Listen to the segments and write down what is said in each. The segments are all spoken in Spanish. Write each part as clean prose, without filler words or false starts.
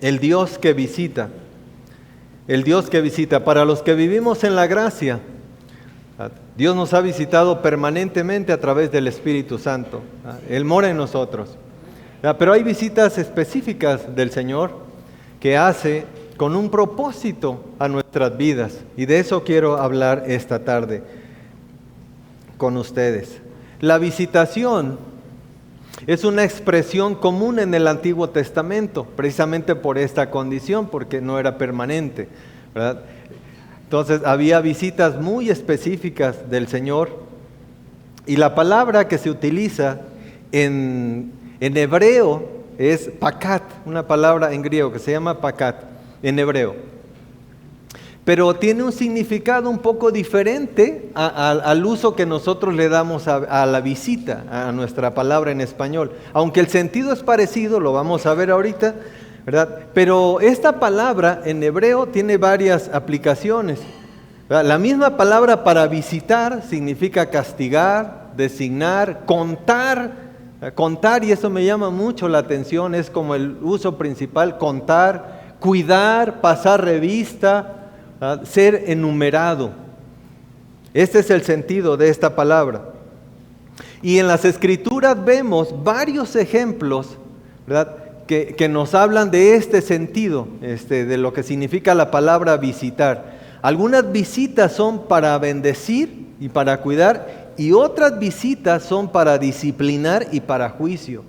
el Dios que visita. El Dios que visita. Para los que vivimos en la gracia, Dios nos ha visitado permanentemente a través del Espíritu Santo. Él mora en nosotros. Pero hay visitas específicas del Señor que hace con un propósito a nuestras vidas. Y de eso quiero hablar esta tarde con ustedes. La visitación es una expresión común en el Antiguo Testamento, precisamente por esta condición, porque no era permanente, ¿verdad? Entonces había visitas muy específicas del Señor, y la palabra que se utiliza en hebreo es pakat, una palabra en griego que se llama pakat, en hebreo. Pero tiene un significado un poco diferente al uso que nosotros le damos a la visita, a nuestra palabra en español. Aunque el sentido es parecido, lo vamos a ver ahorita, ¿verdad? Pero esta palabra en hebreo tiene varias aplicaciones, ¿verdad? La misma palabra para visitar significa castigar, designar, contar, y eso me llama mucho la atención, es como el uso principal, contar, cuidar, pasar revista, ser enumerado. Este es el sentido de esta palabra. Y en las Escrituras vemos varios ejemplos, ¿verdad?, que nos hablan de este sentido, de lo que significa la palabra visitar. Algunas visitas son para bendecir y para cuidar, y otras visitas son para disciplinar y para juicio.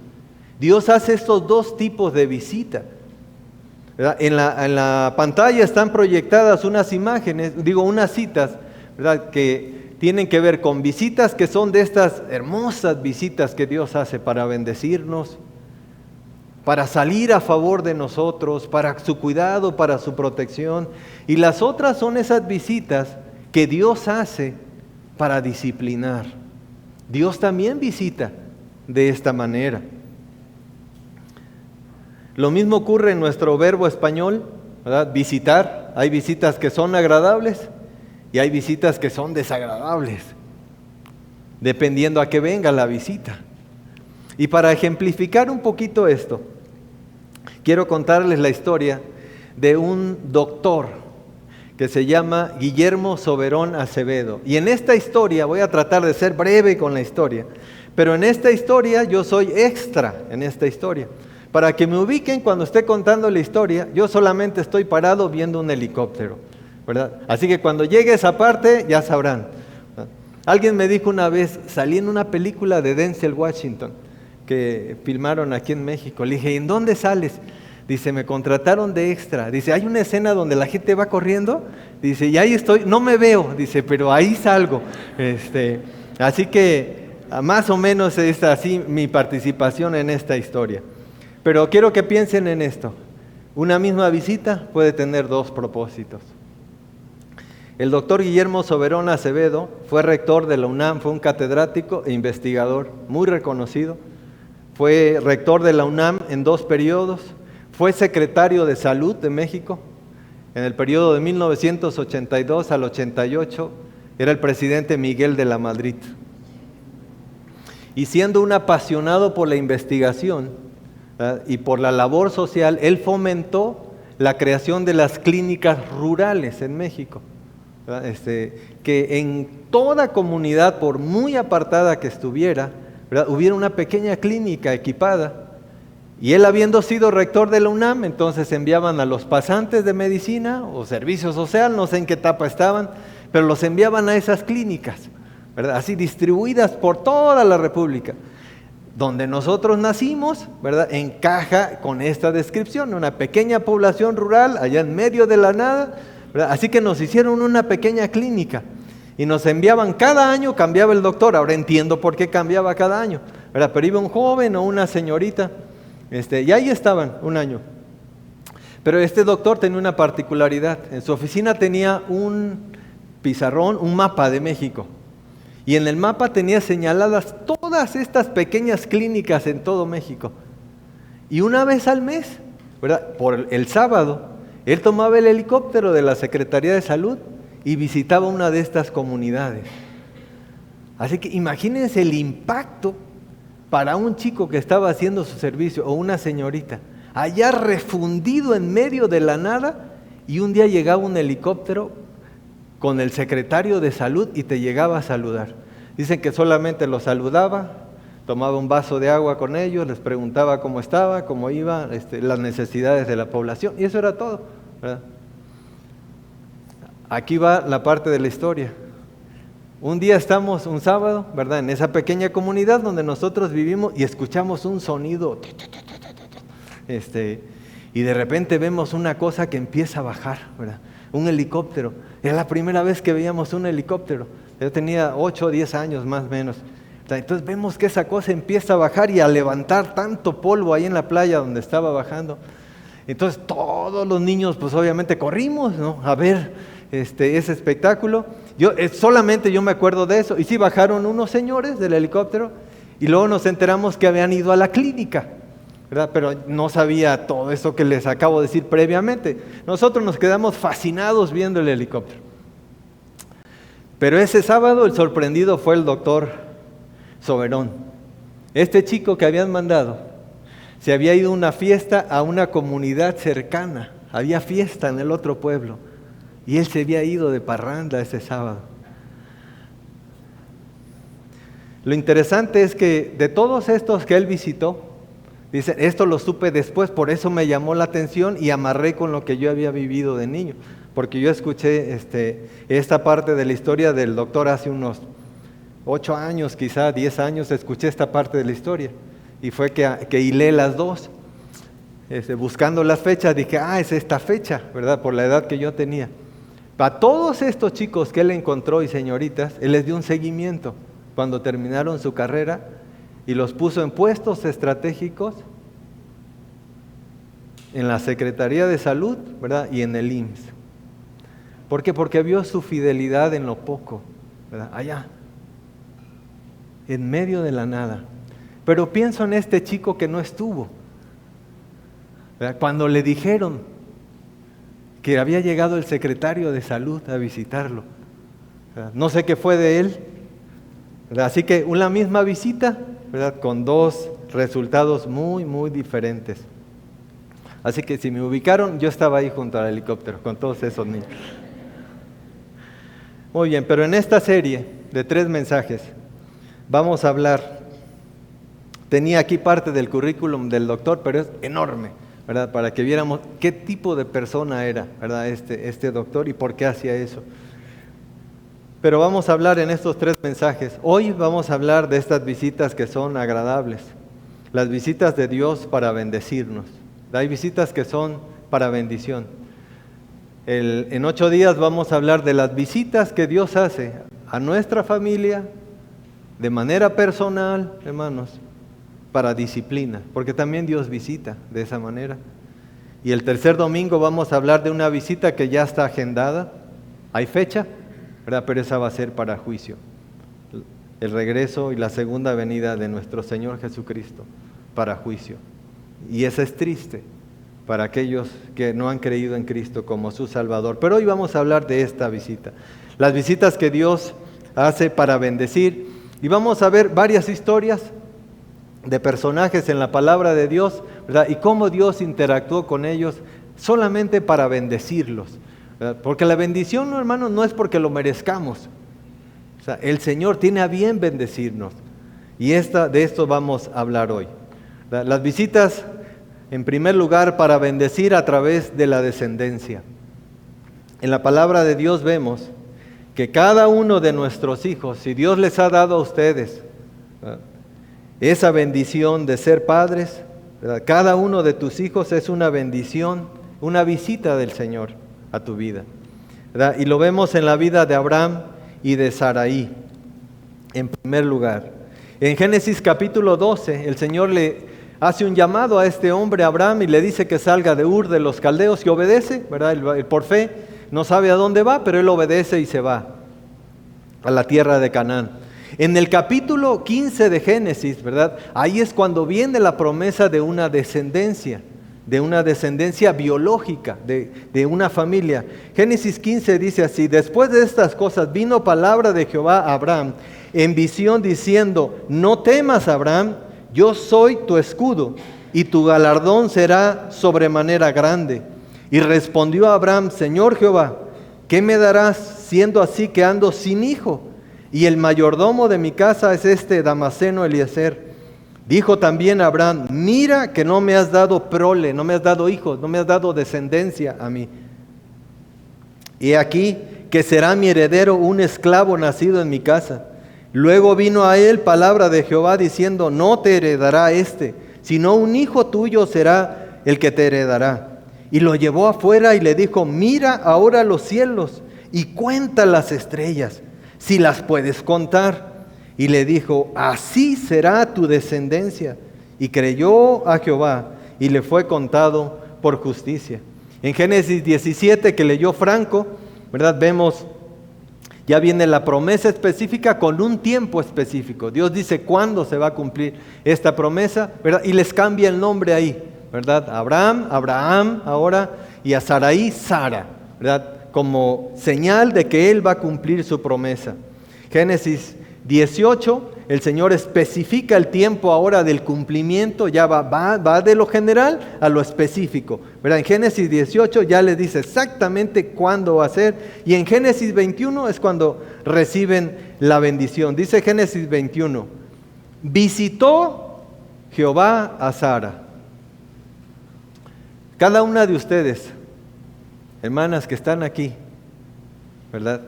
Dios hace estos dos tipos de visita. En la pantalla están proyectadas unas imágenes, unas citas, ¿verdad?, que tienen que ver con visitas que son de estas hermosas visitas que Dios hace para bendecirnos, para salir a favor de nosotros, para su cuidado, para su protección. Y las otras son esas visitas que Dios hace para disciplinar. Dios también visita de esta manera. Lo mismo ocurre en nuestro verbo español, ¿verdad? Visitar. Hay visitas que son agradables y hay visitas que son desagradables, dependiendo a qué venga la visita. Y para ejemplificar un poquito esto, quiero contarles la historia de un doctor que se llama Guillermo Soberón Acevedo. Y en esta historia, voy a tratar de ser breve con la historia, pero en esta historia yo soy extra en esta historia. Para que me ubiquen cuando esté contando la historia, yo solamente estoy parado viendo un helicóptero, ¿verdad? Así que cuando llegue esa parte, ya sabrán, ¿verdad? Alguien me dijo una vez, salí en una película de Denzel Washington, que filmaron aquí en México. Le dije, ¿en dónde sales? Dice, me contrataron de extra. Dice, hay una escena donde la gente va corriendo. Dice, y ahí estoy, no me veo. Dice, pero ahí salgo. Así que más o menos es así mi participación en esta historia. Pero quiero que piensen en esto. Una misma visita puede tener dos propósitos. El doctor Guillermo Soberón Acevedo fue rector de la UNAM, fue un catedrático e investigador muy reconocido. Fue rector de la UNAM en 2 periodos. Fue secretario de Salud de México. En el periodo de 1982 al 88 era el presidente Miguel de la Madrid. Y siendo un apasionado por la investigación, y por la labor social, él fomentó la creación de las clínicas rurales en México, que en toda comunidad, por muy apartada que estuviera, ¿verdad?, hubiera una pequeña clínica equipada. Y él, habiendo sido rector de la UNAM, entonces enviaban a los pasantes de medicina o servicio social, no sé en qué etapa estaban, pero los enviaban a esas clínicas, ¿verdad?, así distribuidas por toda la República. Donde nosotros nacimos, ¿verdad?, encaja con esta descripción, una pequeña población rural allá en medio de la nada, ¿verdad? Así que nos hicieron una pequeña clínica y nos enviaban cada año, cambiaba el doctor. Ahora entiendo por qué cambiaba cada año, ¿verdad? Pero iba un joven o una señorita, y ahí estaban un año. Pero este doctor tenía una particularidad. En su oficina tenía un pizarrón, un mapa de México. Y en el mapa tenía señaladas todas estas pequeñas clínicas en todo México. Y una vez al mes, ¿verdad?, por el sábado, él tomaba el helicóptero de la Secretaría de Salud y visitaba una de estas comunidades. Así que imagínense el impacto para un chico que estaba haciendo su servicio o una señorita. allá refundido en medio de la nada, y un día llegaba un helicóptero con el secretario de salud y te llegaba a saludar. Dicen que solamente los saludaba, tomaba un vaso de agua con ellos, les preguntaba cómo estaba, cómo iba, las necesidades de la población, y eso era todo, ¿verdad? Aquí va la parte de la historia. Un día estamos, un sábado, ¿verdad?, en esa pequeña comunidad donde nosotros vivimos y escuchamos un sonido, y de repente vemos una cosa que empieza a bajar, ¿verdad? Un helicóptero. Era la primera vez que veíamos un helicóptero. Yo tenía 8 o 10 años más o menos. Entonces vemos que esa cosa empieza a bajar y a levantar tanto polvo ahí en la playa donde estaba bajando. Entonces todos los niños pues obviamente corrimos, ¿no?, a ver ese espectáculo. Solamente yo me acuerdo de eso. Y sí, bajaron unos señores del helicóptero y luego nos enteramos que habían ido a la clínica, ¿verdad? Pero no sabía todo eso que les acabo de decir previamente. Nosotros nos quedamos fascinados viendo el helicóptero. Pero ese sábado el sorprendido fue el doctor Soberón. Este chico que habían mandado se había ido a una fiesta a una comunidad cercana. Había fiesta en el otro pueblo y él se había ido de parranda ese sábado. Lo interesante es que de todos estos que él visitó, dice, esto lo supe después, por eso me llamó la atención y amarré con lo que yo había vivido de niño, porque yo escuché esta parte de la historia del doctor hace unos 8 años, quizá 10 años, escuché esta parte de la historia, y fue que hilé las dos, buscando las fechas, dije, es esta fecha, ¿verdad?, por la edad que yo tenía. Para todos estos chicos que él encontró y señoritas, él les dio un seguimiento cuando terminaron su carrera, y los puso en puestos estratégicos en la Secretaría de Salud, ¿verdad?, y en el IMSS. ¿Por qué? Porque vio su fidelidad en lo poco, ¿verdad?, allá, en medio de la nada. Pero pienso en este chico que no estuvo, ¿verdad?, cuando le dijeron que había llegado el secretario de Salud a visitarlo, ¿verdad? No sé qué fue de él, ¿verdad? Así que una misma visita, ¿verdad?, con dos resultados muy, muy diferentes. Así que si me ubicaron, yo estaba ahí junto al helicóptero, con todos esos niños. Muy bien, pero en esta serie de 3 mensajes vamos a hablar, tenía aquí parte del currículum del doctor, pero es enorme, ¿verdad?, para que viéramos qué tipo de persona era, ¿verdad?, este doctor y por qué hacía eso. Pero vamos a hablar en estos 3 mensajes. Hoy vamos a hablar de estas visitas que son agradables, las visitas de Dios para bendecirnos. Hay visitas que son para bendición. En 8 días vamos a hablar de las visitas que Dios hace a nuestra familia, de manera personal, hermanos, para disciplina, porque también Dios visita de esa manera. Y el tercer domingo vamos a hablar de una visita que ya está agendada, hay fecha, ¿verdad?, pero esa va a ser para juicio. El regreso y la segunda venida de nuestro Señor Jesucristo para juicio. Y eso es triste para aquellos que no han creído en Cristo como su Salvador. Pero hoy vamos a hablar de esta visita, las visitas que Dios hace para bendecir. Y vamos a ver varias historias de personajes en la palabra de Dios, ¿verdad?, y cómo Dios interactuó con ellos solamente para bendecirlos, ¿verdad? Porque la bendición, no, hermanos, no es porque lo merezcamos. O sea, el Señor tiene a bien bendecirnos. Y de esto vamos a hablar hoy, ¿verdad? Las visitas, en primer lugar, para bendecir a través de la descendencia. En la palabra de Dios vemos que cada uno de nuestros hijos, si Dios les ha dado a ustedes, ¿verdad?, esa bendición de ser padres, ¿verdad?, cada uno de tus hijos es una bendición, una visita del Señor a tu vida, ¿verdad? Y lo vemos en la vida de Abraham y de Saraí, en primer lugar. En Génesis capítulo 12, el Señor le hace un llamado a este hombre, Abraham, y le dice que salga de Ur de los Caldeos y obedece, ¿verdad? Él por fe no sabe a dónde va, pero él obedece y se va a la tierra de Canaán. En el capítulo 15 de Génesis, ¿verdad?, ahí es cuando viene la promesa de una descendencia biológica, de una familia. Génesis 15 dice así: después de estas cosas vino palabra de Jehová a Abraham en visión diciendo, no temas, Abraham, yo soy tu escudo, y tu galardón será sobremanera grande. Y respondió Abraham: Señor Jehová, ¿qué me darás siendo así que ando sin hijo? Y el mayordomo de mi casa es este Damaseno Eliezer. Dijo también Abraham: mira que no me has dado prole, no me has dado hijos, no me has dado descendencia a mí. Y aquí que será mi heredero un esclavo nacido en mi casa. Luego vino a él palabra de Jehová diciendo: no te heredará sino un hijo tuyo será el que te heredará. Y lo llevó afuera y le dijo: mira ahora los cielos y cuenta las estrellas, si las puedes contar. Y le dijo: así será tu descendencia. Y creyó a Jehová y le fue contado por justicia. En Génesis 17, que leyó Franco, ¿verdad? Vemos, ya viene la promesa específica con un tiempo específico. Dios dice cuándo se va a cumplir esta promesa, ¿verdad? Y les cambia el nombre ahí, ¿verdad? Abraham ahora, y a Sarai, Sara, ¿verdad? Como señal de que Él va a cumplir su promesa. Génesis 18, el Señor especifica el tiempo ahora del cumplimiento, ya va de lo general a lo específico, ¿verdad? En Génesis 18 ya les dice exactamente cuándo va a ser, y en Génesis 21 es cuando reciben la bendición. Dice Génesis 21, visitó Jehová a Sara. Cada una de ustedes, hermanas que están aquí, ¿verdad?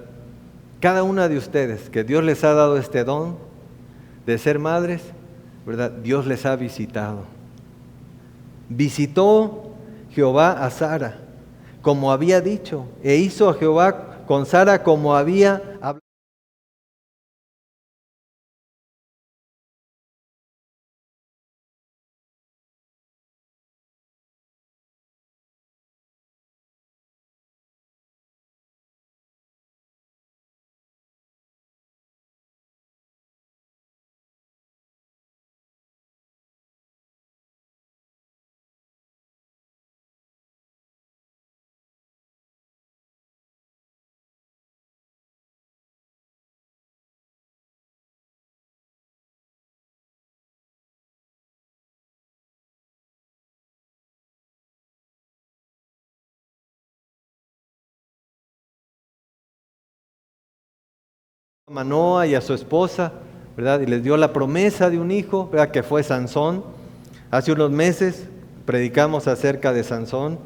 Cada una de ustedes que Dios les ha dado este don de ser madres, ¿verdad? Dios les ha visitado. Visitó Jehová a Sara, como había dicho, e hizo a Jehová con Sara como había hablado. A Manoa y a su esposa, ¿verdad? Y les dio la promesa de un hijo, ¿verdad? Que fue Sansón. Hace unos meses predicamos acerca de Sansón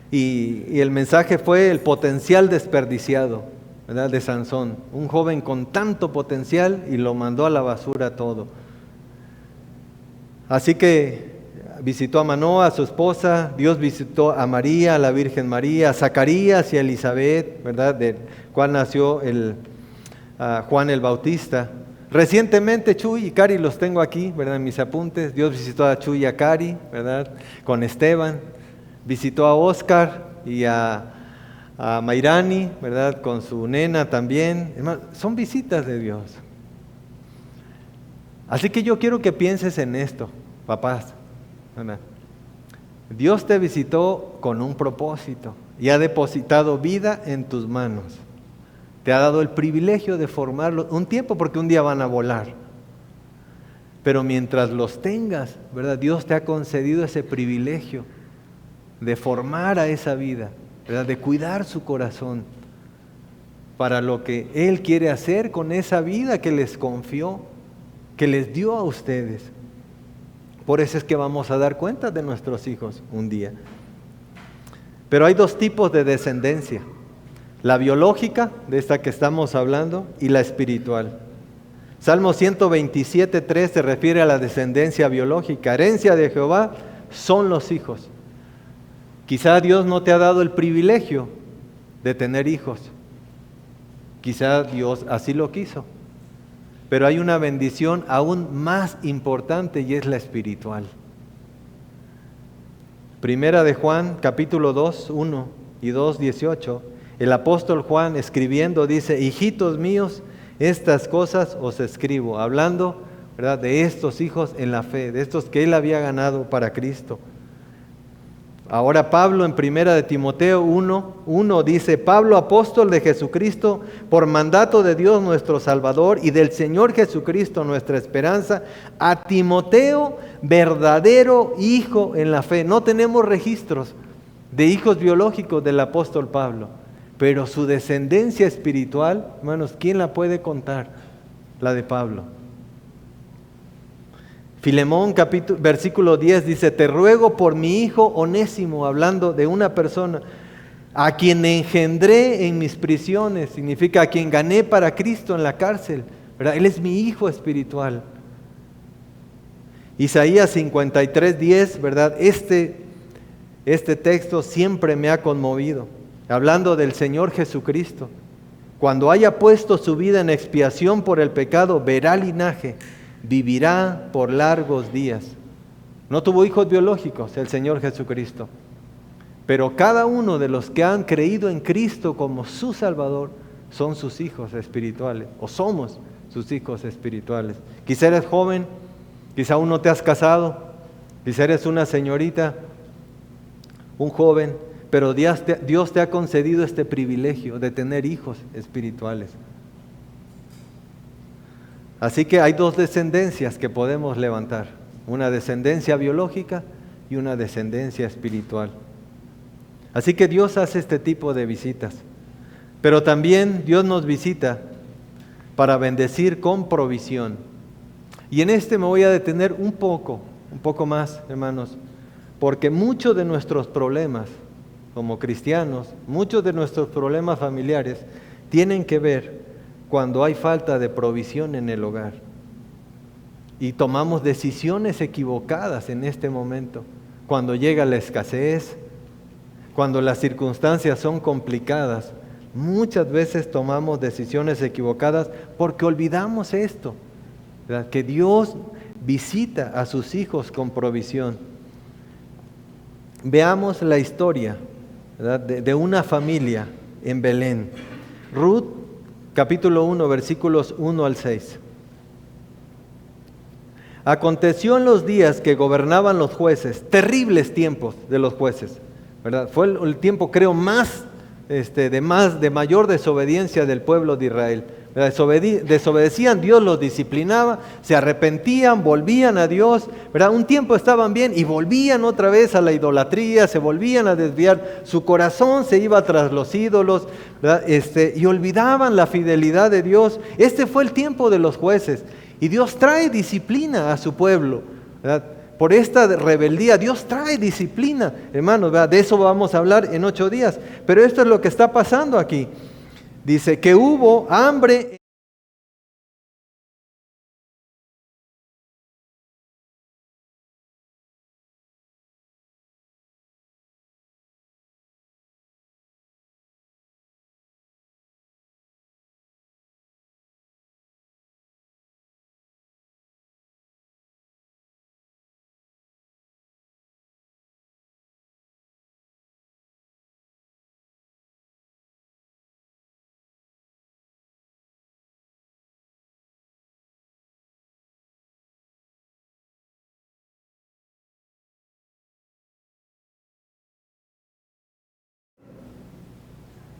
y el mensaje fue el potencial desperdiciado, ¿verdad? De Sansón, un joven con tanto potencial y lo mandó a la basura todo. Así que visitó a Manoa, a su esposa. Dios visitó a María, a la Virgen María, a Zacarías y a Elizabeth, ¿verdad? Del cual nació Juan el Bautista. Recientemente Chuy y Cari los tengo aquí, ¿verdad? En mis apuntes. Dios visitó a Chuy y a Cari, ¿verdad? Con Esteban. Visitó a Oscar y a Mayrani, ¿verdad? Con su nena también. Son visitas de Dios. Así que yo quiero que pienses en esto, papás, ¿verdad? Dios te visitó con un propósito y ha depositado vida en tus manos. Te ha dado el privilegio de formarlos un tiempo, porque un día van a volar. Pero mientras los tengas, ¿verdad? Dios te ha concedido ese privilegio de formar a esa vida, ¿verdad? De cuidar su corazón para lo que Él quiere hacer con esa vida que les confió, que les dio a ustedes. Por eso es que vamos a dar cuenta de nuestros hijos un día. Pero hay dos tipos de descendencia: la biológica, de esta que estamos hablando, y la espiritual. Salmo 127:3 se refiere a la descendencia biológica. Herencia de Jehová son los hijos. Quizá Dios no te ha dado el privilegio de tener hijos. Quizá Dios así lo quiso. Pero hay una bendición aún más importante, y es la espiritual. Primera de Juan, capítulo 2, 1 y 2, 18. El apóstol Juan, escribiendo, dice: hijitos míos, estas cosas os escribo, hablando, ¿verdad?, de estos hijos en la fe, de estos que él había ganado para Cristo. Ahora Pablo en primera de Timoteo 1 dice: Pablo, apóstol de Jesucristo, por mandato de Dios nuestro Salvador y del Señor Jesucristo nuestra esperanza, a Timoteo, verdadero hijo en la fe. No tenemos registros de hijos biológicos del apóstol Pablo, pero su descendencia espiritual, hermanos, ¿quién la puede contar? La de Pablo. Filemón versículo 10 dice: te ruego por mi hijo Onésimo, hablando de una persona, a quien engendré en mis prisiones, significa a quien gané para Cristo en la cárcel, ¿verdad? Él es mi hijo espiritual. Isaías 53:10, ¿verdad? Este texto siempre me ha conmovido, hablando del Señor Jesucristo. Cuando haya puesto su vida en expiación por el pecado, verá linaje, vivirá por largos días. No tuvo hijos biológicos el Señor Jesucristo, pero cada uno de los que han creído en Cristo como su Salvador son sus hijos espirituales, o somos sus hijos espirituales. Quizá eres joven, quizá aún no te has casado, quizá eres una señorita, un joven, pero Dios te ha concedido este privilegio de tener hijos espirituales. Así que hay dos descendencias que podemos levantar, una descendencia biológica y una descendencia espiritual. Así que Dios hace este tipo de visitas, pero también Dios nos visita para bendecir con provisión. Y en este me voy a detener un poco más, hermanos, porque muchos de nuestros problemas como cristianos, muchos de nuestros problemas familiares tienen que ver cuando hay falta de provisión en el hogar y tomamos decisiones equivocadas en este momento, cuando llega la escasez, cuando las circunstancias son complicadas, muchas veces tomamos decisiones equivocadas porque olvidamos esto, ¿verdad? Que Dios visita a sus hijos con provisión. Veamos la historia, ¿verdad? de una familia en Belén. Ruth, capítulo 1, versículos 1 al 6. Aconteció en los días que gobernaban los jueces, terribles tiempos de los jueces, ¿verdad? Fue el tiempo, creo, de mayor desobediencia del pueblo de Israel. Desobedecían, Dios los disciplinaba, se arrepentían, volvían a Dios, ¿verdad? Un tiempo estaban bien y volvían otra vez a la idolatría, se volvían a desviar, su corazón se iba tras los ídolos, ¿verdad? Y olvidaban la fidelidad de Dios. Este fue el tiempo de los jueces y Dios trae disciplina a su pueblo, ¿verdad? Por esta rebeldía, Dios trae disciplina, hermanos, ¿verdad? De eso vamos a hablar en 8 días, pero esto es lo que está pasando aquí. Dice que hubo hambre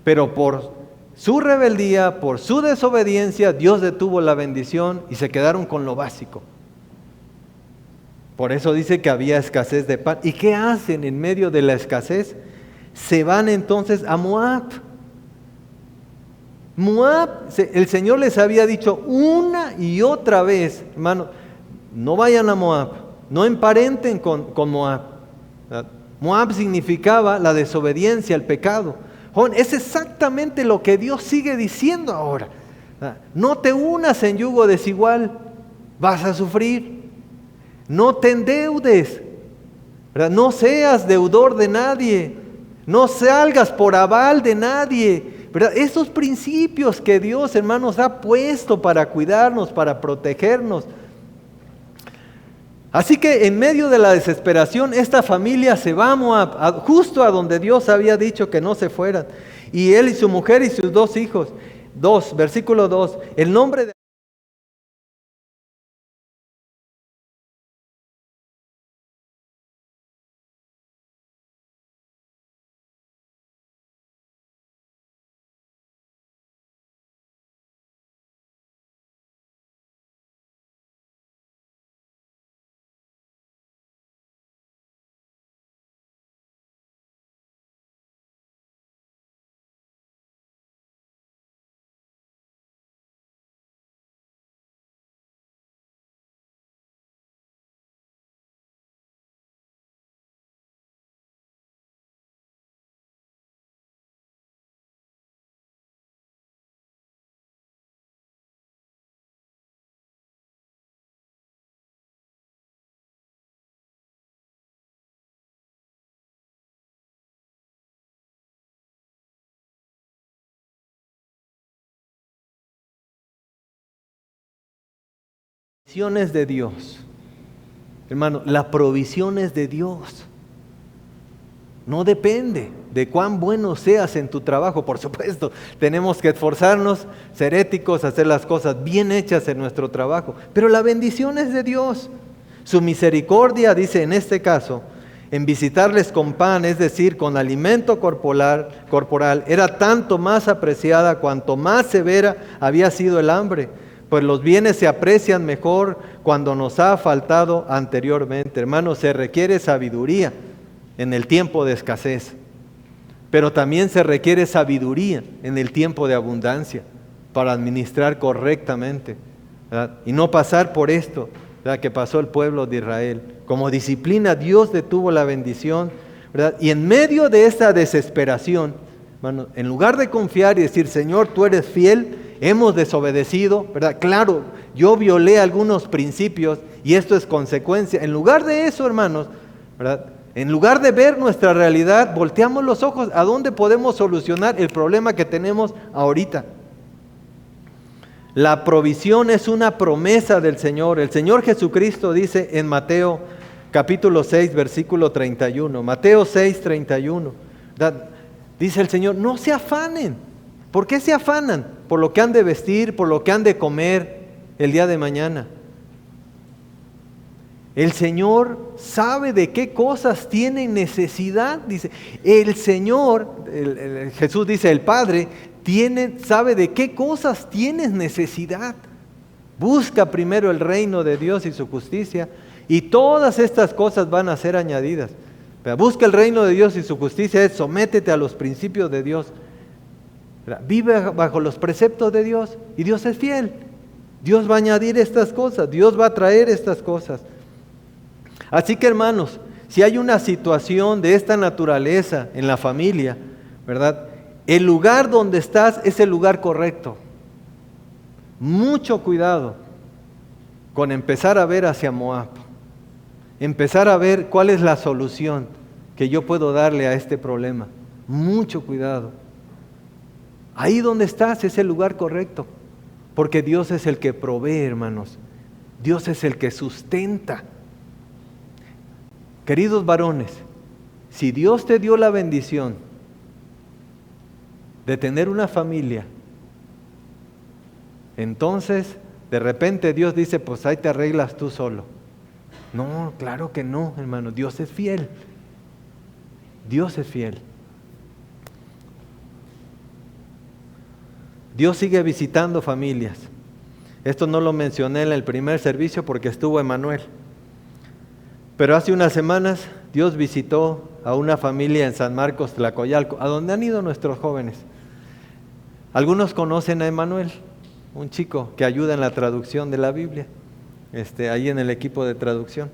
pero por su rebeldía, por su desobediencia, Dios detuvo la bendición y se quedaron con lo básico. Por eso dice que había escasez de pan. ¿Y qué hacen en medio de la escasez? Se van entonces a Moab. Moab, el Señor les había dicho una y otra vez, hermano, no vayan a Moab, no emparenten con Moab. Moab significaba la desobediencia, el pecado. Es exactamente lo que Dios sigue diciendo ahora. No te unas en yugo desigual, vas a sufrir. No te endeudes, ¿verdad? No seas deudor de nadie, no salgas por aval de nadie, ¿verdad? Esos principios que Dios, hermanos, ha puesto para cuidarnos, para protegernos. Así que en medio de la desesperación, esta familia se va a Moab, justo a donde Dios había dicho que no se fueran. Y él y su mujer y sus 2 hijos. Versículo 2, el nombre de Provisiones de Dios. Hermano, la provisión es de Dios. No depende de cuán bueno seas en tu trabajo. Por supuesto, tenemos que esforzarnos, ser éticos, hacer las cosas bien hechas en nuestro trabajo. Pero la bendición es de Dios. Su misericordia, dice en este caso, en visitarles con pan, es decir, con alimento corporal, era tanto más apreciada cuanto más severa había sido el hambre. Pues los bienes se aprecian mejor cuando nos ha faltado anteriormente. Hermanos, se requiere sabiduría en el tiempo de escasez, pero también se requiere sabiduría en el tiempo de abundancia para administrar correctamente, ¿verdad? Y no pasar por esto, ¿verdad?, que pasó el pueblo de Israel. Como disciplina, Dios detuvo la bendición, ¿verdad? Y en medio de esta desesperación, hermano, en lugar de confiar y decir, Señor, tú eres fiel, hemos desobedecido, ¿verdad? Claro, yo violé algunos principios y esto es consecuencia. En lugar de eso, hermanos, ¿verdad?, en lugar de ver nuestra realidad, volteamos los ojos a dónde podemos solucionar el problema que tenemos ahorita. La provisión es una promesa del Señor. El Señor Jesucristo dice en Mateo capítulo 6, versículo 31. Mateo 6, 31. Dice el Señor, no se afanen. ¿Por qué se afanan? Por lo que han de vestir, por lo que han de comer el día de mañana. El Señor sabe de qué cosas tienen necesidad. Dice, el Señor, Jesús dice, el Padre, sabe de qué cosas tienes necesidad. Busca primero el reino de Dios y su justicia, y todas estas cosas van a ser añadidas. Pero busca el reino de Dios y su justicia, sométete a los principios de Dios. Vive bajo los preceptos de Dios, y Dios es fiel. Dios va a añadir estas cosas, Dios va a traer estas cosas. Así que, hermanos, si hay una situación de esta naturaleza en la familia, ¿verdad?, el lugar donde estás es el lugar correcto. Mucho cuidado con empezar a ver hacia Moab. Empezar a ver cuál es la solución que yo puedo darle a este problema. Mucho cuidado. Ahí donde estás es el lugar correcto. Porque Dios es el que provee, hermanos. Dios es el que sustenta. Queridos varones, si Dios te dio la bendición de tener una familia, entonces de repente Dios dice, pues ahí te arreglas tú solo. No, claro que no, hermano. Dios es fiel. Dios es fiel. Dios sigue visitando familias. Esto no lo mencioné en el primer servicio porque estuvo Emanuel. Pero hace unas semanas Dios visitó a una familia en San Marcos, Tlacoyalco, a donde han ido nuestros jóvenes. Algunos conocen a Emanuel, un chico que ayuda en la traducción de la Biblia, ahí en el equipo de traducción.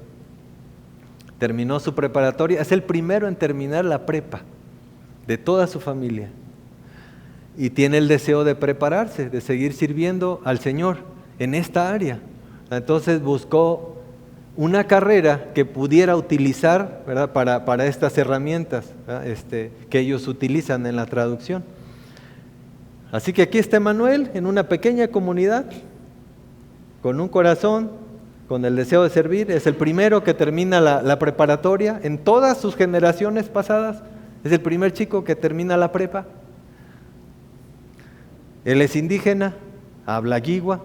Terminó su preparatoria, es el primero en terminar la prepa de toda su familia. Y tiene el deseo de prepararse, de seguir sirviendo al Señor en esta área. Entonces buscó una carrera que pudiera utilizar, ¿verdad?, para estas herramientas, que ellos utilizan en la traducción. Así que aquí está Emanuel en una pequeña comunidad, con un corazón, con el deseo de servir. Es el primero que termina la preparatoria en todas sus generaciones pasadas. Es el primer chico que termina la prepa. Él es indígena, habla guigua.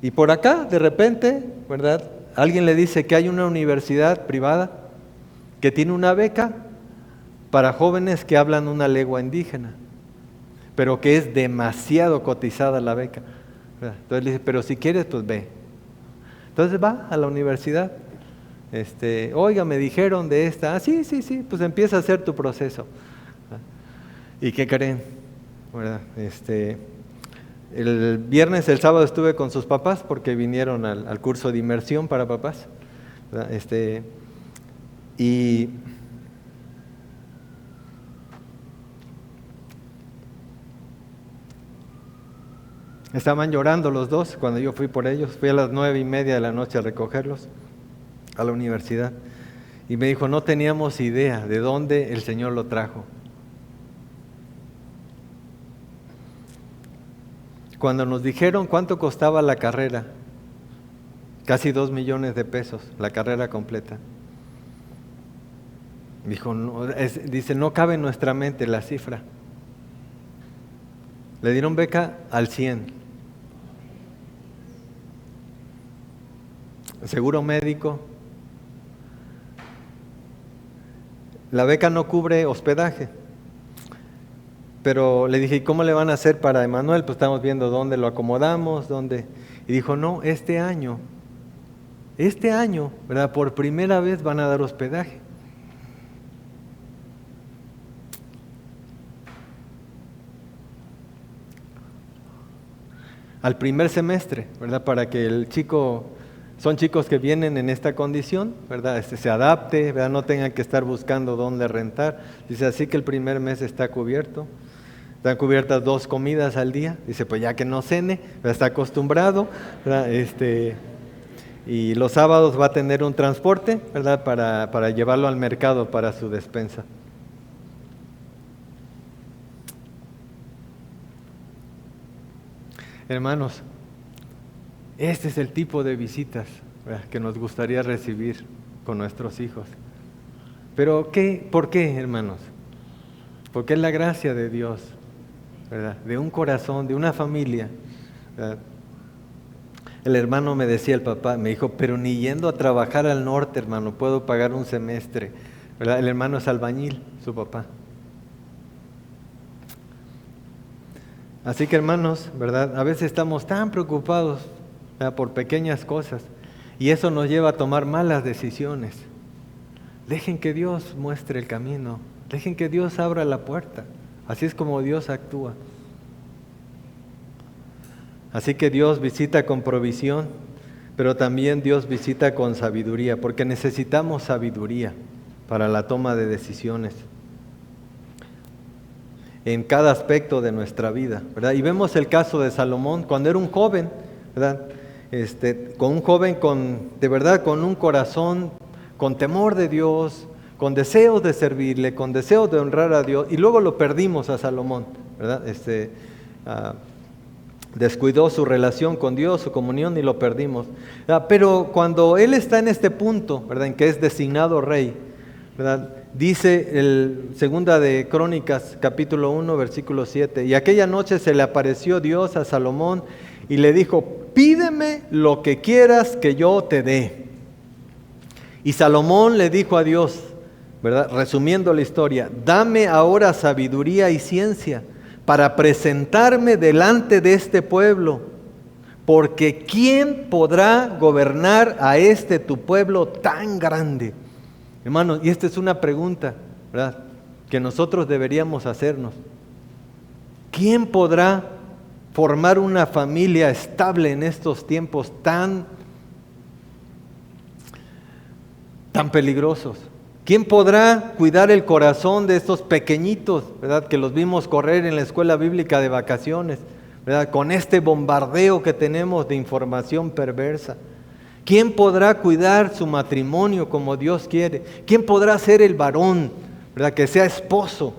Y por acá, de repente, ¿verdad?, alguien le dice que hay una universidad privada que tiene una beca para jóvenes que hablan una lengua indígena, pero que es demasiado cotizada la beca. Entonces le dice, pero si quieres, pues ve. Entonces va a la universidad. Oiga, me dijeron de esta. Sí, pues empieza a hacer tu proceso. ¿Y qué creen? ¿Verdad? El sábado estuve con sus papás porque vinieron al curso de inmersión para papás, ¿verdad? Y estaban llorando los dos cuando yo fui por ellos. Fui a las 9:30 de la noche a recogerlos a la universidad. Y me dijo, no teníamos idea de dónde el Señor lo trajo. Cuando nos dijeron cuánto costaba la carrera, casi 2 millones de pesos, la carrera completa. Dijo, dice, no cabe en nuestra mente la cifra. Le dieron beca al 100. Seguro médico. La beca no cubre hospedaje. Pero le dije, ¿y cómo le van a hacer para Emanuel? Pues estamos viendo dónde lo acomodamos, dónde. Y dijo, no, este año, ¿verdad? Por primera vez van a dar hospedaje. Al primer semestre, ¿verdad? Para que el chico, son chicos que vienen en esta condición, ¿verdad? Se adapte, ¿verdad? No tengan que estar buscando dónde rentar. Dice, así que el primer mes está cubierto. Están cubiertas 2 comidas al día. Dice, pues ya que no cene, ¿verdad? Está acostumbrado, ¿verdad? Y los sábados va a tener un transporte, ¿verdad? Para llevarlo al mercado para su despensa. Hermanos, este es el tipo de visitas, ¿verdad?, que nos gustaría recibir con nuestros hijos. Pero ¿por qué, hermanos? Porque es la gracia de Dios, ¿verdad? De un corazón, de una familia, ¿verdad? El hermano me decía, el papá, me dijo, pero ni yendo a trabajar al norte, hermano, puedo pagar un semestre, ¿verdad? El hermano es albañil, su papá. Así que, hermanos, ¿verdad? A veces estamos tan preocupados, ¿verdad?, por pequeñas cosas, y eso nos lleva a tomar malas decisiones. Dejen que Dios muestre el camino, dejen que Dios abra la puerta. Así es como Dios actúa. Así que Dios visita con provisión, pero también Dios visita con sabiduría, porque necesitamos sabiduría para la toma de decisiones en cada aspecto de nuestra vida, ¿verdad? Y vemos el caso de Salomón cuando era un joven, ¿verdad? Con un joven de verdad con un corazón, con temor de Dios, con deseos de servirle, con deseos de honrar a Dios, y luego lo perdimos a Salomón, ¿verdad? Descuidó su relación con Dios, su comunión, y lo perdimos. Pero cuando él está en este punto, ¿verdad?, en que es designado rey, ¿verdad?, dice el Segunda de Crónicas, capítulo 1, versículo 7, y aquella noche se le apareció Dios a Salomón y le dijo, pídeme lo que quieras que yo te dé. Y Salomón le dijo a Dios, ¿verdad?, resumiendo la historia, dame ahora sabiduría y ciencia para presentarme delante de este pueblo, porque ¿quién podrá gobernar a tu pueblo tan grande? Hermanos, y esta es una pregunta, ¿verdad?, que nosotros deberíamos hacernos. ¿Quién podrá formar una familia estable en estos tiempos tan peligrosos? ¿Quién podrá cuidar el corazón de estos pequeñitos, ¿verdad?, que los vimos correr en la escuela bíblica de vacaciones, ¿verdad?, con este bombardeo que tenemos de información perversa? ¿Quién podrá cuidar su matrimonio como Dios quiere? ¿Quién podrá ser el varón, ¿verdad?, que sea esposo,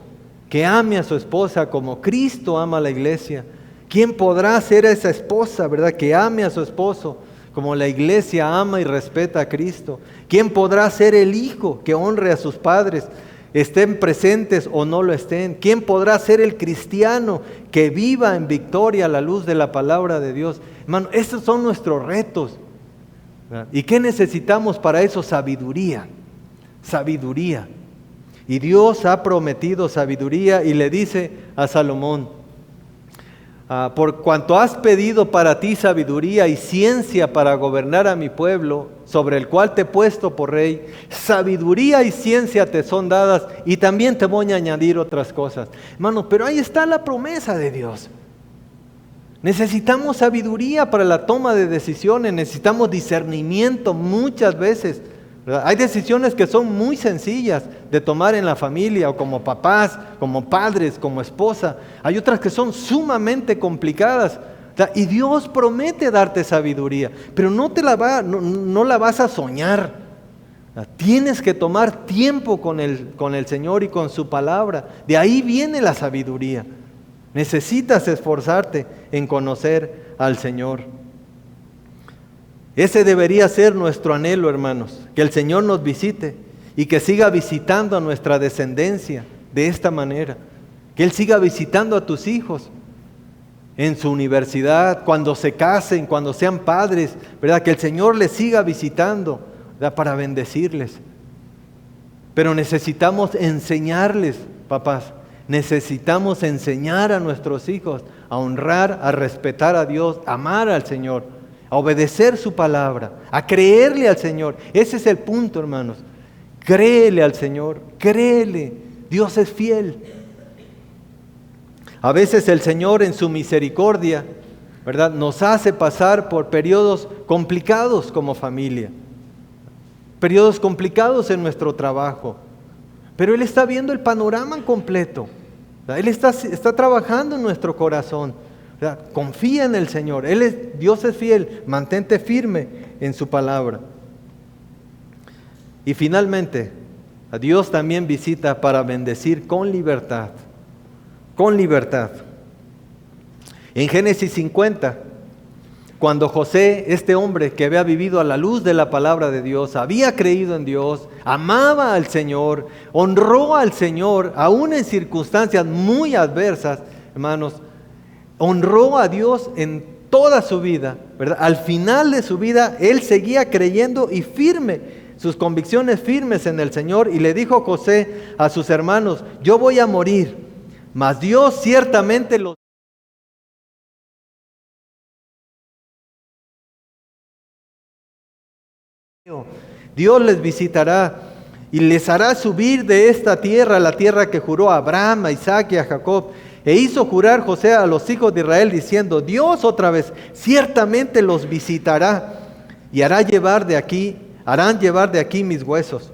que ame a su esposa como Cristo ama a la iglesia? ¿Quién podrá ser esa esposa, ¿verdad?, que ame a su esposo como la iglesia ama y respeta a Cristo? ¿Quién podrá ser el hijo que honre a sus padres, estén presentes o no lo estén? ¿Quién podrá ser el cristiano que viva en victoria a la luz de la palabra de Dios? Hermano, esos son nuestros retos. ¿Y qué necesitamos para eso? Sabiduría. Sabiduría. Y Dios ha prometido sabiduría y le dice a Salomón, por cuanto has pedido para ti sabiduría y ciencia para gobernar a mi pueblo, sobre el cual te he puesto por rey, sabiduría y ciencia te son dadas, y también te voy a añadir otras cosas. Hermano, pero ahí está la promesa de Dios. Necesitamos sabiduría para la toma de decisiones, necesitamos discernimiento muchas veces, ¿verdad? Hay decisiones que son muy sencillas de tomar en la familia o como papás, como padres, como esposa. Hay otras que son sumamente complicadas, ¿verdad? Y Dios promete darte sabiduría, pero no la vas a soñar, ¿verdad? Tienes que tomar tiempo con el Señor y con su palabra. De ahí viene la sabiduría. Necesitas esforzarte en conocer al Señor. Ese debería ser nuestro anhelo, hermanos, que el Señor nos visite y que siga visitando a nuestra descendencia de esta manera. Que Él siga visitando a tus hijos en su universidad, cuando se casen, cuando sean padres, ¿verdad? Que el Señor les siga visitando, ¿verdad? Para bendecirles. Pero necesitamos enseñarles, papás, necesitamos enseñar a nuestros hijos a honrar, a respetar a Dios, a amar al Señor, a obedecer su palabra, a creerle al Señor. Ese es el punto, hermanos. Créele al Señor, créele. Dios es fiel. A veces el Señor en su misericordia, ¿verdad?, nos hace pasar por periodos complicados como familia, periodos complicados en nuestro trabajo, pero Él está viendo el panorama completo. Él está trabajando en nuestro corazón. ¿Verdad? Confía en el Señor. Dios es fiel. Mantente firme en su palabra. Y finalmente, a Dios también visita para bendecir con libertad. Con libertad. En Génesis 50, cuando José, este hombre que había vivido a la luz de la palabra de Dios, había creído en Dios, amaba al Señor, honró al Señor, aún en circunstancias muy adversas, hermanos, honró a Dios en toda su vida, ¿verdad? Al final de su vida, él seguía creyendo y firme, sus convicciones firmes en el Señor, y le dijo José a sus hermanos: yo voy a morir, mas Dios ciertamente los... Dios les visitará y les hará subir de esta tierra, la tierra que juró a Abraham, a Isaac y a Jacob. E hizo jurar José a los hijos de Israel diciendo: Dios otra vez ciertamente los visitará y harán llevar de aquí mis huesos.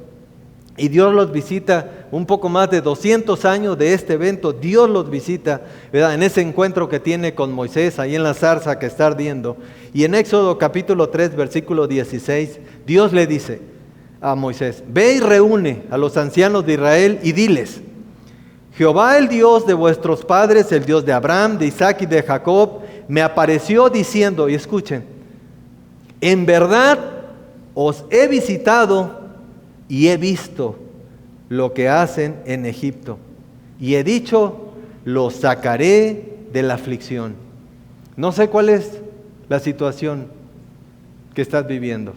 Y Dios los visita un poco más de 200 años de este evento. Dios los visita, ¿verdad?, en ese encuentro que tiene con Moisés, ahí en la zarza que está ardiendo. Y en Éxodo capítulo 3, versículo 16, Dios le dice a Moisés: ve y reúne a los ancianos de Israel y diles: Jehová, el Dios de vuestros padres, el Dios de Abraham, de Isaac y de Jacob, me apareció diciendo, y escuchen, en verdad os he visitado y he visto lo que hacen en Egipto, y he dicho: los sacaré de la aflicción. No sé cuál es la situación que estás viviendo.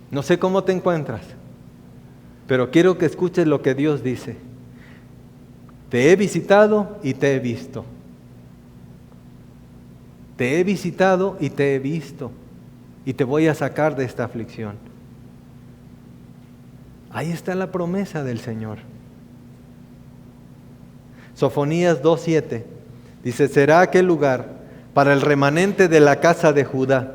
No sé cómo te encuentras, pero quiero que escuches lo que Dios dice. Te he visitado y te he visto. Te he visitado y te he visto, y te voy a sacar de esta aflicción. Ahí está la promesa del Señor. Sofonías 2:7 dice: será aquel lugar para el remanente de la casa de Judá.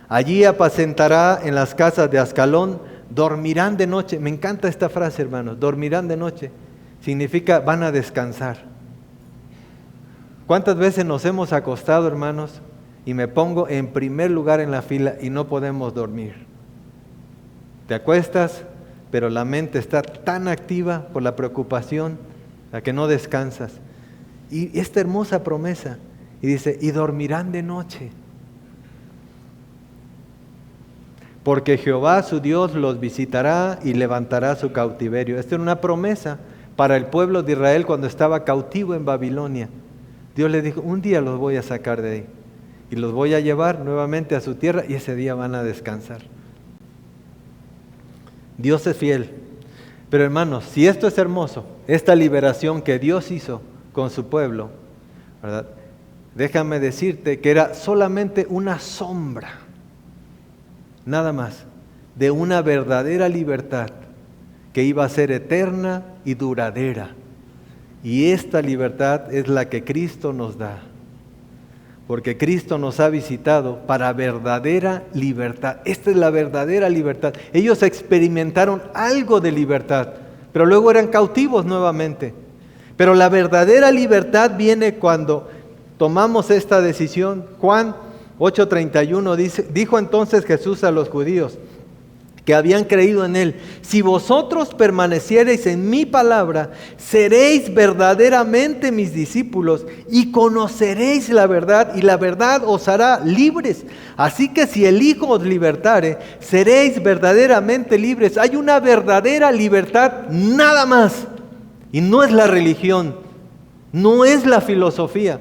Allí apacentará en las casas de Ascalón, dormirán de noche. Me encanta esta frase, hermanos, dormirán de noche. Significa van a descansar. ¿Cuántas veces nos hemos acostado, hermanos, y me pongo en primer lugar en la fila y no podemos dormir? Te acuestas, pero la mente está tan activa por la preocupación a que no descansas. Y esta hermosa promesa, y dice: y dormirán de noche. Porque Jehová su Dios los visitará y levantará su cautiverio. Esta era una promesa para el pueblo de Israel cuando estaba cautivo en Babilonia. Dios le dijo: un día los voy a sacar de ahí y los voy a llevar nuevamente a su tierra, y ese día van a descansar. Dios es fiel. Pero hermanos, si esto es hermoso, esta liberación que Dios hizo con su pueblo, ¿verdad?, déjame decirte que era solamente una sombra, nada más, de una verdadera libertad que iba a ser eterna y duradera. Y esta libertad es la que Cristo nos da, porque Cristo nos ha visitado para verdadera libertad. Esta es la verdadera libertad. Ellos experimentaron algo de libertad, pero luego eran cautivos nuevamente. Pero la verdadera libertad viene cuando tomamos esta decisión. Juan 8:31 dice: dijo entonces Jesús a los judíos: que habían creído en Él: si vosotros permaneciereis en mi palabra, seréis verdaderamente mis discípulos y conoceréis la verdad, y la verdad os hará libres. Así que si el Hijo os libertare, seréis verdaderamente libres. Hay una verdadera libertad, nada más. Y no es la religión, no es la filosofía.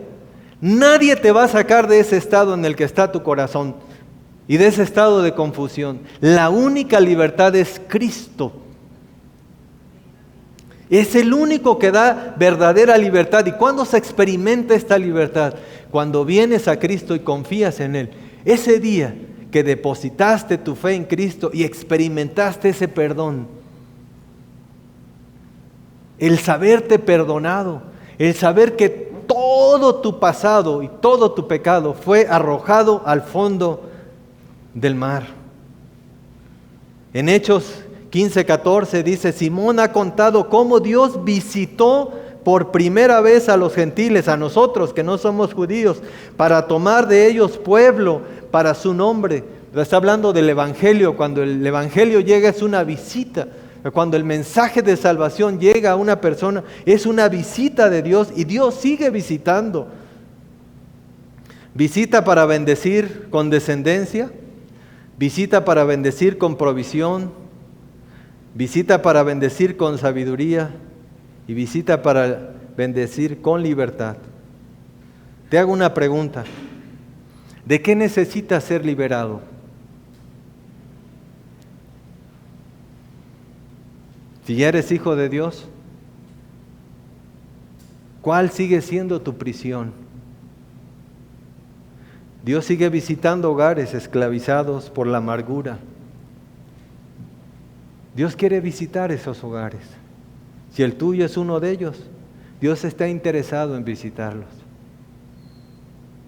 Nadie te va a sacar de ese estado en el que está tu corazón y de ese estado de confusión. La única libertad es Cristo. Es el único que da verdadera libertad. ¿Y cuándo se experimenta esta libertad? Cuando vienes a Cristo y confías en Él. Ese día que depositaste tu fe en Cristo y experimentaste ese perdón. El saberte perdonado, el saber que todo tu pasado y todo tu pecado fue arrojado al fondo del mar. En Hechos 15:14 dice: Simón ha contado cómo Dios visitó por primera vez a los gentiles, a nosotros que no somos judíos, para tomar de ellos pueblo para su nombre. Está hablando del Evangelio. Cuando el Evangelio llega, es una visita. Cuando el mensaje de salvación llega a una persona, es una visita de Dios, y Dios sigue visitando. Visita para bendecir con descendencia, visita para bendecir con provisión, visita para bendecir con sabiduría y visita para bendecir con libertad. Te hago una pregunta: ¿de qué necesitas ser liberado? Si ya eres hijo de Dios, ¿cuál sigue siendo tu prisión? Dios sigue visitando hogares esclavizados por la amargura. Dios quiere visitar esos hogares. Si el tuyo es uno de ellos, Dios está interesado en visitarlos.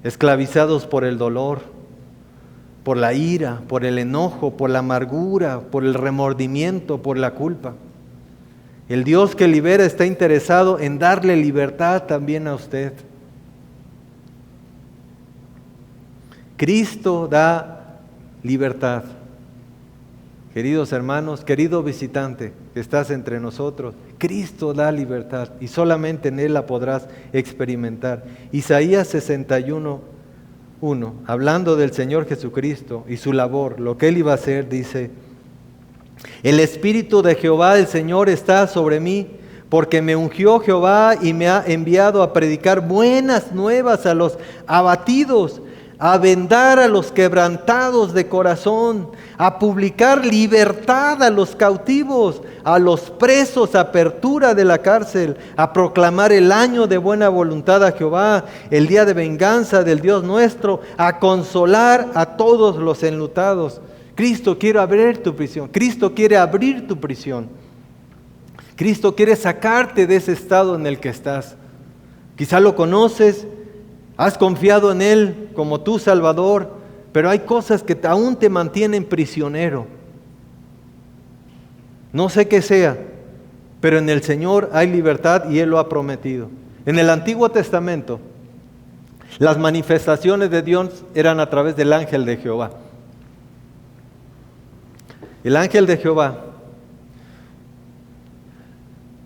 Esclavizados por el dolor, por la ira, por el enojo, por la amargura, por el remordimiento, por la culpa. El Dios que libera está interesado en darle libertad también a usted. Cristo da libertad. Queridos hermanos, querido visitante que estás entre nosotros, Cristo da libertad y solamente en Él la podrás experimentar. Isaías 61:1, hablando del Señor Jesucristo y su labor, lo que Él iba a hacer, dice: el Espíritu de Jehová el Señor está sobre mí, porque me ungió Jehová y me ha enviado a predicar buenas nuevas a los abatidos, a vendar a los quebrantados de corazón, a publicar libertad a los cautivos, a los presos apertura de la cárcel, a proclamar el año de buena voluntad a Jehová, el día de venganza del Dios nuestro, a consolar a todos los enlutados. Cristo quiere abrir tu prisión. Cristo quiere abrir tu prisión. Cristo quiere sacarte de ese estado en el que estás. Quizá lo conoces, has confiado en Él como tu Salvador, pero hay cosas que aún te mantienen prisionero. No sé qué sea, pero en el Señor hay libertad y Él lo ha prometido. En el Antiguo Testamento, las manifestaciones de Dios eran a través del ángel de Jehová. El ángel de Jehová,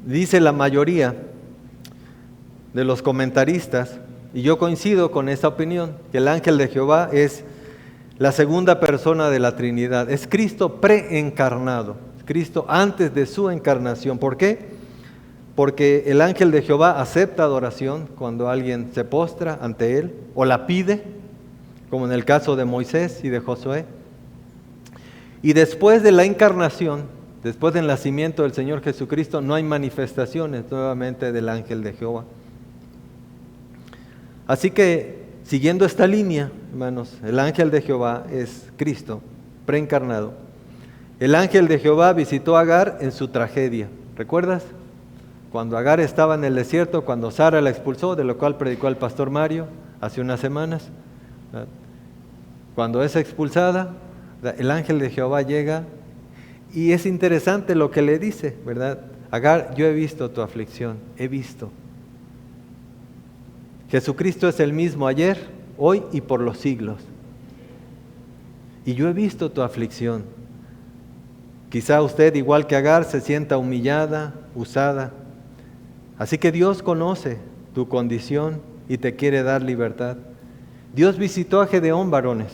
dice la mayoría de los comentaristas, y yo coincido con esta opinión, que el ángel de Jehová es la segunda persona de la Trinidad. Es Cristo preencarnado, Cristo antes de su encarnación. ¿Por qué? Porque el ángel de Jehová acepta adoración cuando alguien se postra ante Él o la pide, como en el caso de Moisés y de Josué. Y después de la encarnación, después del nacimiento del Señor Jesucristo, no hay manifestaciones nuevamente del ángel de Jehová. Así que, siguiendo esta línea, hermanos, el ángel de Jehová es Cristo, preencarnado. El ángel de Jehová visitó a Agar en su tragedia. ¿Recuerdas? Cuando Agar estaba en el desierto, cuando Sara la expulsó, de lo cual predicó el pastor Mario hace unas semanas. Cuando es expulsada, el ángel de Jehová llega y es interesante lo que le dice, ¿verdad? Agar, yo he visto tu aflicción, he visto. Jesucristo es el mismo ayer, hoy y por los siglos. Y yo he visto tu aflicción. Quizá usted, igual que Agar, se sienta humillada, usada. Así que Dios conoce tu condición y te quiere dar libertad. Dios visitó a Gedeón, varones,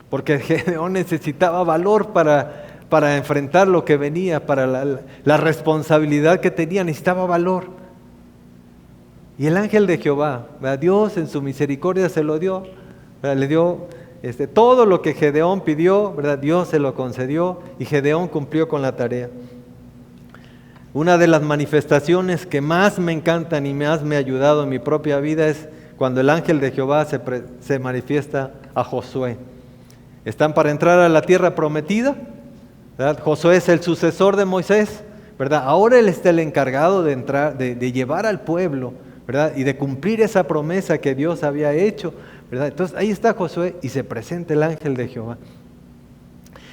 porque Gedeón necesitaba valor para enfrentar lo que venía, para la responsabilidad que tenía, necesitaba valor. Y el ángel de Jehová, ¿verdad? Dios en su misericordia se lo dio, ¿verdad? Le dio todo lo que Gedeón pidió, ¿verdad? Dios se lo concedió y Gedeón cumplió con la tarea. Una de las manifestaciones que más me encantan y más me ha ayudado en mi propia vida es cuando el ángel de Jehová se manifiesta a Josué. Están para entrar a la tierra prometida, ¿verdad? Josué es el sucesor de Moisés, ¿verdad? Ahora él está el encargado de entrar, de llevar al pueblo, ¿verdad? Y de cumplir esa promesa que Dios había hecho, ¿verdad? Entonces ahí está Josué y se presenta el ángel de Jehová.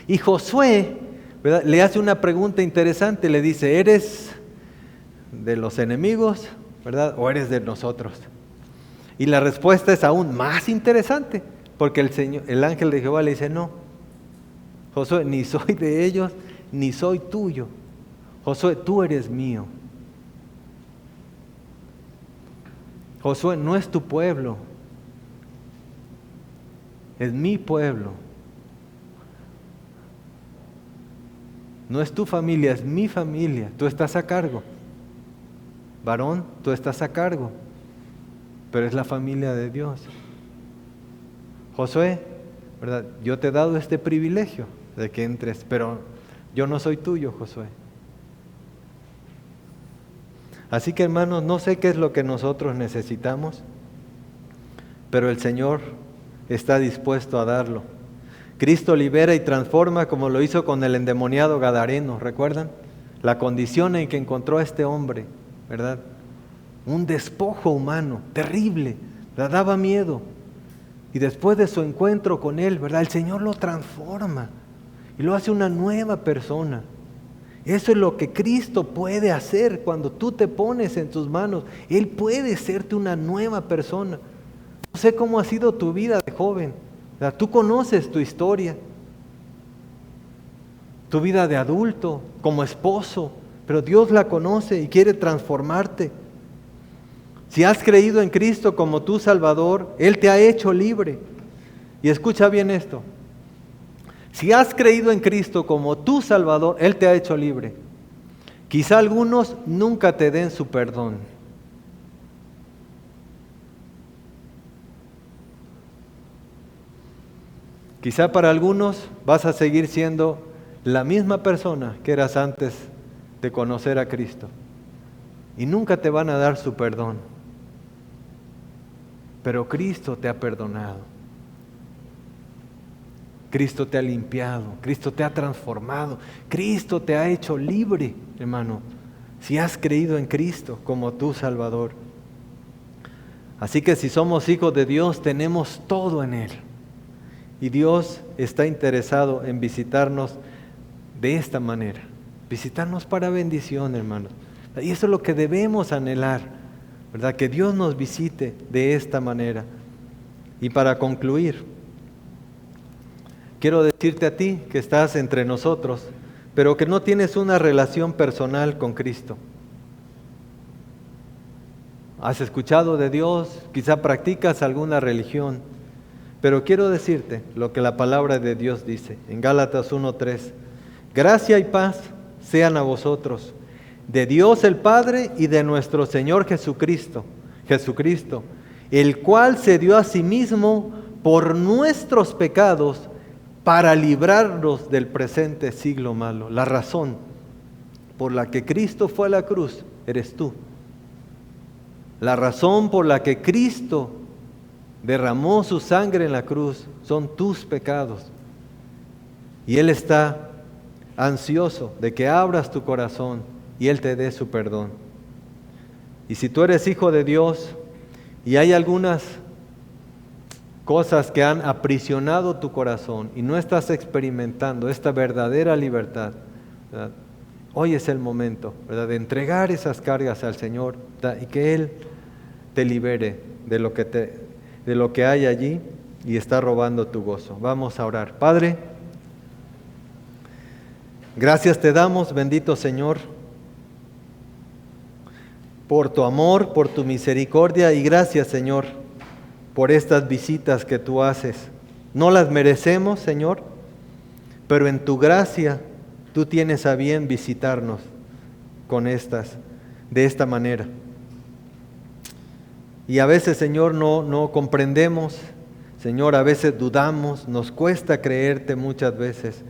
Y Josué, ¿verdad?, le hace una pregunta interesante, le dice, ¿eres de los enemigos, ¿verdad?, o eres de nosotros? Y la respuesta es aún más interesante, porque el ángel de Jehová le dice, no, Josué, ni soy de ellos, ni soy tuyo. Josué, tú eres mío. Josué, no es tu pueblo, es mi pueblo. No es tu familia, es mi familia. Tú estás a cargo. Varón, tú estás a cargo. Pero es la familia de Dios. Josué, ¿verdad?, yo te he dado este privilegio de que entres, pero yo no soy tuyo, Josué. Así que, hermanos, no sé qué es lo que nosotros necesitamos, pero el Señor está dispuesto a darlo. Cristo libera y transforma como lo hizo con el endemoniado gadareno, ¿recuerdan? La condición en que encontró a este hombre, ¿verdad? Un despojo humano, terrible, ¿verdad? Daba miedo. Y después de su encuentro con él, ¿verdad?, el Señor lo transforma y lo hace una nueva persona. Eso es lo que Cristo puede hacer cuando tú te pones en sus manos. Él puede hacerte una nueva persona. No sé cómo ha sido tu vida de joven. Tú conoces tu historia, tu vida de adulto, como esposo, pero Dios la conoce y quiere transformarte. Si has creído en Cristo como tu Salvador, Él te ha hecho libre. Y escucha bien esto. Si has creído en Cristo como tu Salvador, Él te ha hecho libre. Quizá algunos nunca te den su perdón. Quizá para algunos vas a seguir siendo la misma persona que eras antes de conocer a Cristo. Y nunca te van a dar su perdón. Pero Cristo te ha perdonado. Cristo te ha limpiado. Cristo te ha transformado. Cristo te ha hecho libre, hermano, si has creído en Cristo como tu Salvador. Así que si somos hijos de Dios, tenemos todo en Él. Y Dios está interesado en visitarnos de esta manera. Visitarnos para bendición, hermanos. Y eso es lo que debemos anhelar, ¿verdad? Que Dios nos visite de esta manera. Y para concluir, quiero decirte a ti que estás entre nosotros, pero que no tienes una relación personal con Cristo. Has escuchado de Dios, quizá practicas alguna religión, pero quiero decirte lo que la palabra de Dios dice en Gálatas 1:3. Gracia y paz sean a vosotros, de Dios el Padre y de nuestro Señor Jesucristo, el cual se dio a sí mismo por nuestros pecados para librarnos del presente siglo malo. La razón por la que Cristo fue a la cruz eres tú. La razón por la que Cristo derramó su sangre en la cruz son tus pecados. Y Él está ansioso de que abras tu corazón y Él te dé su perdón. Y si tú eres hijo de Dios y hay algunas cosas que han aprisionado tu corazón y no estás experimentando esta verdadera libertad, ¿verdad?, hoy es el momento, ¿verdad?, de entregar esas cargas al Señor, ¿verdad?, y que Él te libere de lo que hay allí y está robando tu gozo. Vamos a orar. Padre, Gracias te damos, bendito Señor, por tu amor, por tu misericordia, y gracias, Señor, por estas visitas que tú haces. No las merecemos, Señor, pero en tu gracia tú tienes a bien visitarnos de esta manera. Y a veces, Señor, no comprendemos, Señor, a veces dudamos, nos cuesta creerte muchas veces,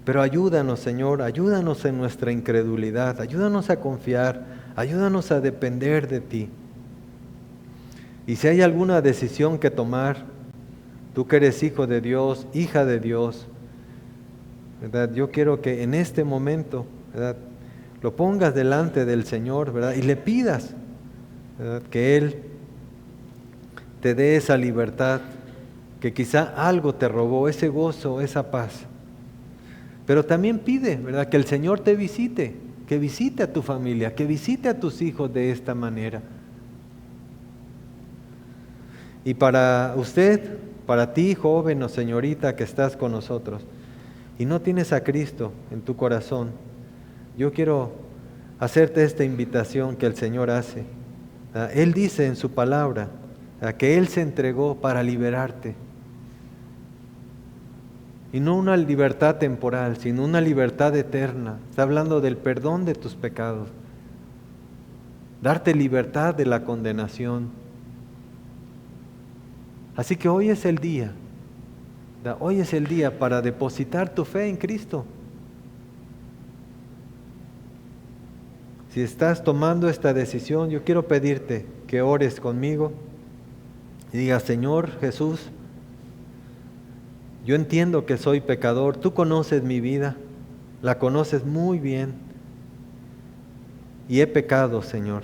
pero ayúdanos, Señor, ayúdanos en nuestra incredulidad, ayúdanos a confiar, ayúdanos a depender de ti. Y si hay alguna decisión que tomar, tú que eres hijo de Dios, hija de Dios, ¿verdad? Yo quiero que en este momento, ¿verdad?, lo pongas delante del Señor, ¿verdad?, y le pidas, ¿verdad?, que Él te dé esa libertad, que quizá algo te robó, ese gozo, esa paz. Pero también pide, ¿verdad?, que el Señor te visite, que visite a tu familia, que visite a tus hijos de esta manera. Y para usted, para ti, joven o señorita que estás con nosotros y no tienes a Cristo en tu corazón, yo quiero hacerte esta invitación que el Señor hace. Él dice en su palabra que Él se entregó para liberarte. Y no una libertad temporal, sino una libertad eterna. Está hablando del perdón de tus pecados. Darte libertad de la condenación. Así que hoy es el día. Hoy es el día para depositar tu fe en Cristo. Si estás tomando esta decisión, yo quiero pedirte que ores conmigo y digas: Señor Jesús, yo entiendo que soy pecador, tú conoces mi vida, la conoces muy bien, y he pecado, Señor.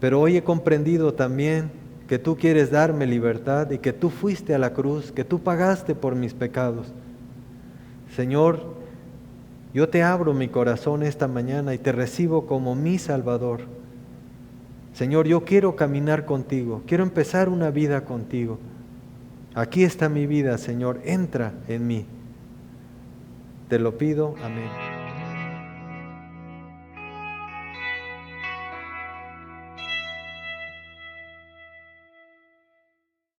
Pero hoy he comprendido también que tú quieres darme libertad y que tú fuiste a la cruz, que tú pagaste por mis pecados. Señor, yo te abro mi corazón esta mañana y te recibo como mi Salvador. Señor, yo quiero caminar contigo, quiero empezar una vida contigo. Aquí está mi vida, Señor, entra en mí. Te lo pido, amén.